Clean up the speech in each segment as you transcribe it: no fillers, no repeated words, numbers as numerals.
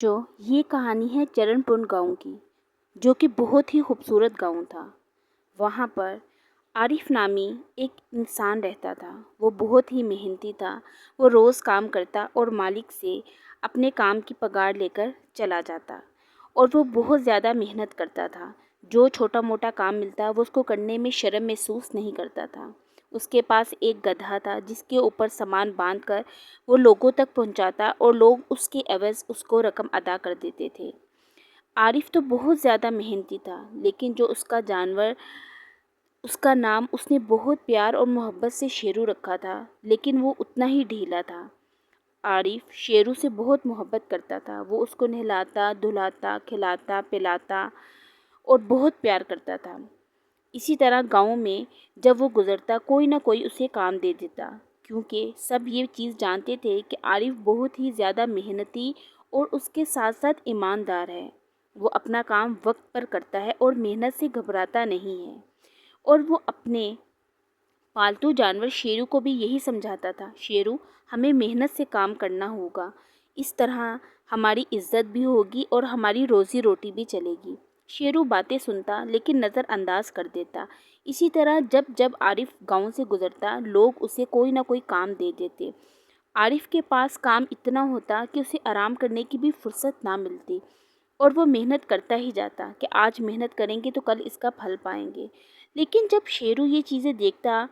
बच्चों, ये कहानी है चरणपुर गांव की, जो कि बहुत ही खूबसूरत गांव था। वहाँ पर आरिफ नामी एक इंसान रहता था। वो बहुत ही मेहनती था। वो रोज़ काम करता और मालिक से अपने काम की पगार लेकर चला जाता। और वो बहुत ज़्यादा मेहनत करता था। जो छोटा मोटा काम मिलता वो उसको करने में शर्म महसूस नहीं करता था। उसके पास एक गधा था जिसके ऊपर सामान बांधकर वो लोगों तक पहुंचाता और लोग उसके एवज़ उसको रकम अदा कर देते थे। आरिफ तो बहुत ज़्यादा मेहनती था, लेकिन जो उसका जानवर, उसका नाम उसने बहुत प्यार और मोहब्बत से शेरू रखा था, लेकिन वो उतना ही ढीला था। आरिफ शेरू से बहुत मोहब्बत करता था। वो उसको नहलाता, धुलाता, खिलाता, पिलाता और बहुत प्यार करता था। इसी तरह गांव में जब वो गुज़रता, कोई ना कोई उसे काम दे देता, क्योंकि सब ये चीज़ जानते थे कि आरिफ बहुत ही ज़्यादा मेहनती और उसके साथ साथ ईमानदार है। वो अपना काम वक्त पर करता है और मेहनत से घबराता नहीं है। और वो अपने पालतू जानवर शेरू को भी यही समझाता था, शेरू, हमें मेहनत से काम करना होगा, इस तरह हमारी इज्जत भी होगी और हमारी रोज़ी रोटी भी चलेगी। शेरू बातें सुनता लेकिन नज़रअंदाज कर देता। इसी तरह जब जब आरिफ गांव से गुजरता, लोग उसे कोई ना कोई काम दे देते। आरिफ के पास काम इतना होता कि उसे आराम करने की भी फुर्सत ना मिलती, और वो मेहनत करता ही जाता कि आज मेहनत करेंगे तो कल इसका फल पाएंगे। लेकिन जब शेरू ये चीज़ें देखता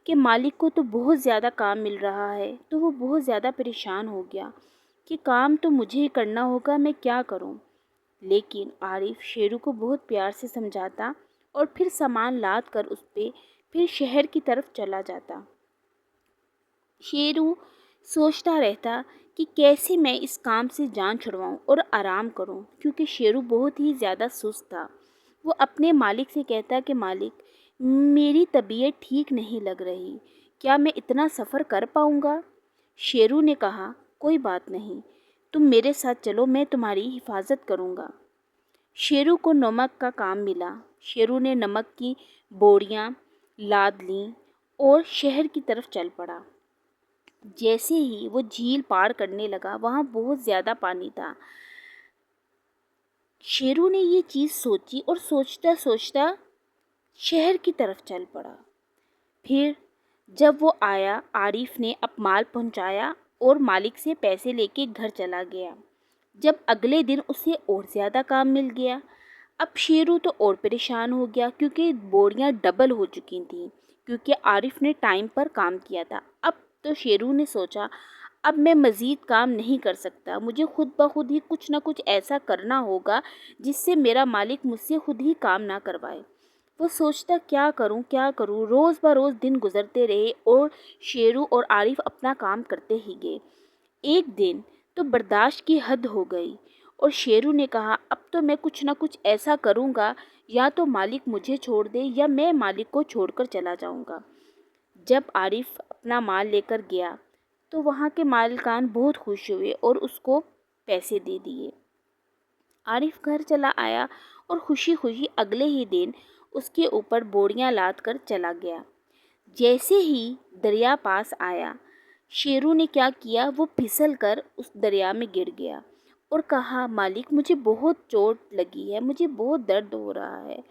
कि मालिक को तो बहुत ज़्यादा काम मिल रहा है, तो वो बहुत ज़्यादा परेशान हो गया कि काम तो मुझे ही करना होगा, मैं क्या करूं। लेकिन आरिफ शेरू को बहुत प्यार से समझाता और फिर सामान लाद कर उस पे फिर शहर की तरफ चला जाता। शेरू सोचता रहता कि कैसे मैं इस काम से जान छुड़वाऊं और आराम करूं, क्योंकि शेरू बहुत ही ज़्यादा सुस्त था। वो अपने मालिक से कहता कि मालिक, मेरी तबीयत ठीक नहीं लग रही, क्या मैं इतना सफ़र कर पाऊंगा? शेरू ने कहा, कोई बात नहीं, तुम मेरे साथ चलो, मैं तुम्हारी हिफाजत करूंगा। शेरू को नमक का काम मिला। शेरू ने नमक की बोरियां लाद लीं और शहर की तरफ चल पड़ा। जैसे ही वो झील पार करने लगा, वहाँ बहुत ज़्यादा पानी था। शेरू ने ये चीज़ सोची और सोचता सोचता शहर की तरफ चल पड़ा। फिर जब वो आया, आरिफ ने अब माल पहुंचाया और मालिक से पैसे लेके घर चला गया। जब अगले दिन उसे और ज़्यादा काम मिल गया। अब शेरू तो और परेशान हो गया, क्योंकि बोरियां डबल हो चुकी थीं, क्योंकि आरिफ ने टाइम पर काम किया था। अब तो शेरू ने सोचा, अब मैं मज़ीद काम नहीं कर सकता, मुझे खुद ब खुद ही कुछ ना कुछ ऐसा करना होगा जिससे मेरा मालिक मुझसे खुद ही काम ना करवाए। वो सोचता, क्या करूं, रोज़ ब रोज़ दिन गुजरते रहे और शेरू और आरिफ अपना काम करते ही गए। एक दिन तो बर्दाश्त की हद हो गई और शेरू ने कहा, अब तो मैं कुछ ना कुछ ऐसा करूंगा, या तो मालिक मुझे छोड़ दे या मैं मालिक को छोड़कर चला जाऊंगा। जब आरिफ अपना माल लेकर गया, तो वहाँ के मालिकान बहुत खुश हुए और उसको पैसे दे दिए। आरिफ घर चला आया और खुशी खुशी अगले ही दिन उसके ऊपर बोरियां लाद कर चला गया। जैसे ही दरिया पास आया, शेरू ने क्या किया, वो फिसल कर उस दरिया में गिर गया और कहा, मालिक, मुझे बहुत चोट लगी है, मुझे बहुत दर्द हो रहा है।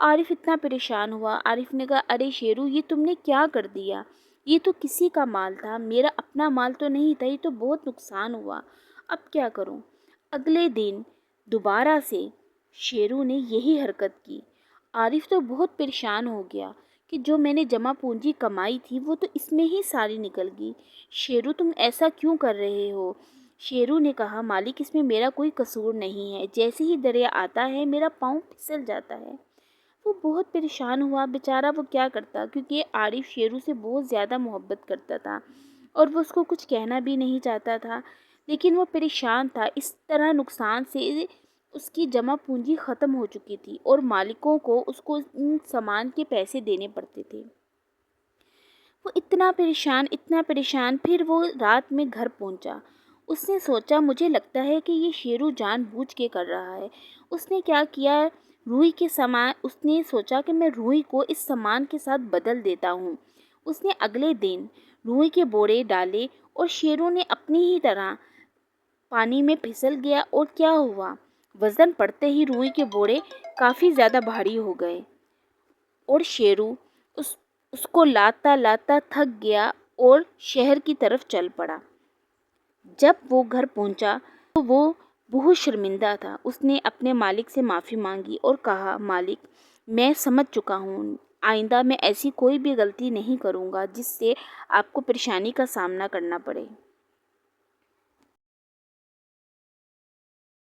आरिफ इतना परेशान हुआ। आरिफ ने कहा, अरे शेरू, ये तुमने क्या कर दिया? ये तो किसी का माल था, मेरा अपना माल तो नहीं था, ये तो बहुत नुकसान हुआ, अब क्या करूं? अगले दिन दोबारा से शेरू ने यही हरकत की। आरिफ तो बहुत परेशान हो गया कि जो मैंने जमा पूंजी कमाई थी वो तो इसमें ही सारी निकल गई। शेरू, तुम ऐसा क्यों कर रहे हो? शेरू ने कहा, मालिक, इसमें मेरा कोई कसूर नहीं है, जैसे ही दरिया आता है मेरा पाँव फिसल जाता है। वो बहुत परेशान हुआ। बेचारा वो क्या करता, क्योंकि आरिफ शेरू से बहुत ज़्यादा मोहब्बत करता था और वो उसको कुछ कहना भी नहीं चाहता था, लेकिन वो परेशान था। इस तरह नुकसान से उसकी जमा पूंजी ख़त्म हो चुकी थी और मालिकों को उसको इन सामान के पैसे देने पड़ते थे। वो इतना परेशान, फिर वो रात में घर पहुंचा। उसने सोचा, मुझे लगता है कि ये शेरू जानबूझ के कर रहा है। उसने क्या किया, उसने सोचा कि मैं रुई को इस सामान के साथ बदल देता हूँ। उसने अगले दिन रुई के बोरे डाले और शेरू ने अपनी ही तरह پانی میں پھسل گیا اور کیا ہوا؟ وزن پڑتے ہی روئی کے بوڑے کافی زیادہ بھاری ہو گئے اور شیرو اس کو لاتا لاتا تھک گیا اور شہر کی طرف چل پڑا۔ جب وہ گھر پہنچا تو وہ بہت شرمندہ تھا۔ اس نے اپنے مالک سے معافی مانگی اور کہا، مالک، میں سمجھ چکا ہوں، آئندہ میں ایسی کوئی بھی غلطی نہیں کروں گا جس سے آپ کو پریشانی کا سامنا کرنا پڑے۔